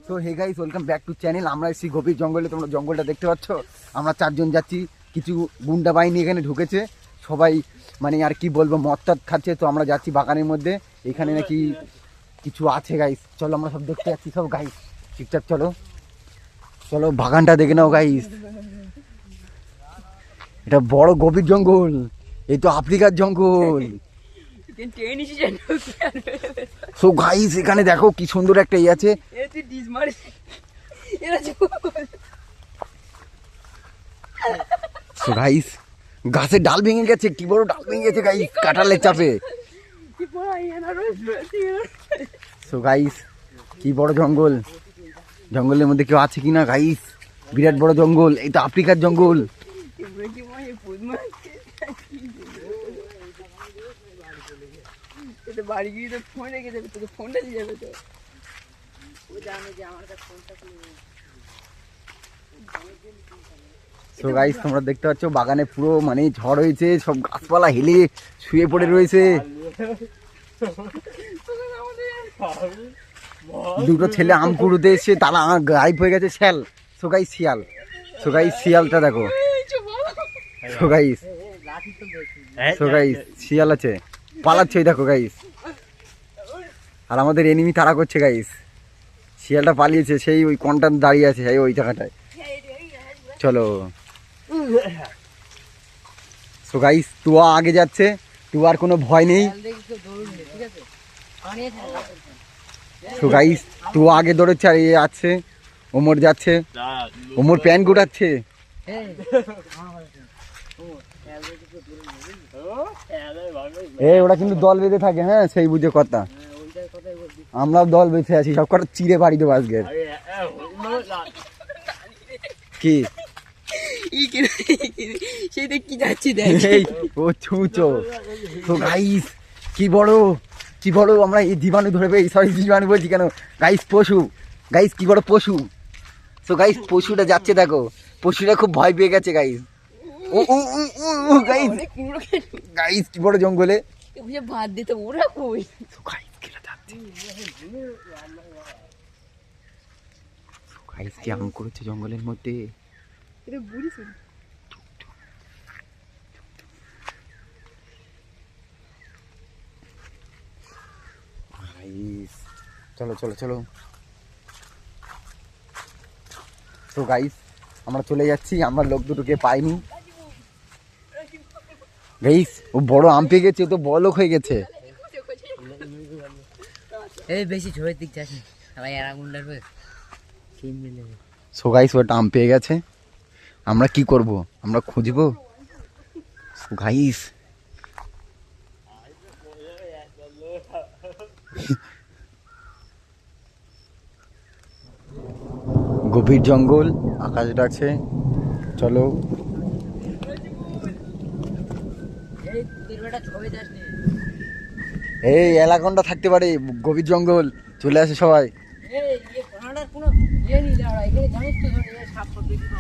তো hey guys, welcome back to channel. আমরা এসেছি গভীর জঙ্গলে। তোমরা জঙ্গলটা দেখতে পাচ্ছ। আমরা 4 জন যাচ্ছি। কিছু গুন্ডা বাহিনী এখানে ঢুকেছে। সবাই মানে আর কি বলবো, মদ টদ খাচ্ছে। তো আমরা যাচ্ছি বাগানের মধ্যে। এখানে নাকি কিছু আছে গাইস। চলো আমরা সব দেখতে যাচ্ছি সব গাইস। চুপচাপ চলো, চলো বাগানটা দেখে নাও গাইস। এটা বড় গভীর জঙ্গল। এই তো আফ্রিকার জঙ্গল। সো গাইস, এখানে দেখো কি সুন্দর একটা ই আছে। সো গাইস, গাছের ডাল ভেঙে গেছে। কি বড় ডাল ভেঙে গেছে গাইস, কাঁঠালের চাপে। সো গাইস, কি বড় জঙ্গল। জঙ্গলের মধ্যে কেউ আছে কিনা গাইস। বিরাট বড় জঙ্গল। এই তো আফ্রিকার জঙ্গল। বাড়ি গিয়ে তো ফোন রেখে যাবে, তোকে ফোনটা দিয়ে যাবে। তো ও জানে যে আমার কাছে ফোনটা সো গাইস, তোমরা দেখতে পাচ্ছ বাগানে পুরো মানে ঝড় হয়েছে। সব গাছপালা হেলে শুয়ে পড়ে রয়েছে। দুটো ছেলে আম কুড়োতে এসছে, তারা গায়েব হয়ে গেছে। শিয়াল। সো গাইস শিয়াল। সো গাইস শিয়ালটা দেখো। সো গাইস, সো গাইস শিয়াল আছে, পালাচ্ছে। দেখো গাইস, আর আমাদের এনিমি তাড়া করছে গাইস। শিয়ালটা পালিয়েছে, সেই ওই কনটান দাঁড়িয়ে আছে সেই ওই জায়গাটায়। চলো। সো গাইস, তুয়া আগে যাচ্ছে। তুয়ার কোনো ভয় নেই। সো গাইস, তুয়া আগে দৌড়চ্ছে আর এ আছে ওমর যাচ্ছে। ওমর প্যান্ট গোটাচ্ছে। ওরা কিন্তু দল বেঁধে থাকে। হ্যাঁ, সেই বুঝে কথা। আমরাও দল বেঁধে আছি। সব কটা চিড়ে বাড়ি দেবো আজকে। কি কি যাচ্ছি ও ছুঁচো। তো গাইস, কি বড় কি বড়। আমরা এই জীবাণু ধরে পেয়ে, সরি জীবাণু বলছি কেন গাইস, পশু। গাইস কি বড় পশু। তো গাইস, পশুটা যাচ্ছে দেখো। পশুটা খুব ভয় পেয়ে গেছে গাইস। ও গাইস, গাইস কি বড় জঙ্গলে। ভাত দিতে ওরা কই। গাইস কি আম করেছে জঙ্গলের মধ্যে। এটা বুড়িস গাইস, চলো চলো চলো। তো গাইস, আমরা চলে যাচ্ছি। আমরা লোক দুটোকে পাইনি গাইস। ও বড় আম পেয়ে গেছে। ও তো বড় লোক হয়ে গেছে। এই বেশি ঝোড়ের দিক যাস না, সবাই আর আগুন লাগবে। সো গাইস, ওটা আম পেয়ে গেছে। আমরা কি করব? আমরা খুঁজবো। সো গাইস, গভীর জঙ্গল, আকাশ ডাকছে। চলো। এই এলাকাটা থাকতে পারে গভীর জঙ্গল। চলে আসে সবাই।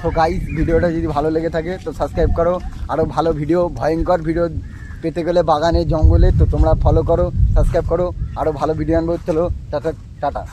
তো গাইস, ভিডিওটা যদি ভালো লেগে থাকে তো সাবস্ক্রাইব করো। আরও ভালো ভিডিও, ভয়ঙ্কর ভিডিও পেতে গেলে বাগানে জঙ্গলে তো তোমরা ফলো করো, সাবস্ক্রাইব করো। আরও ভালো ভিডিও আনবো। চলো টাটা টাটা।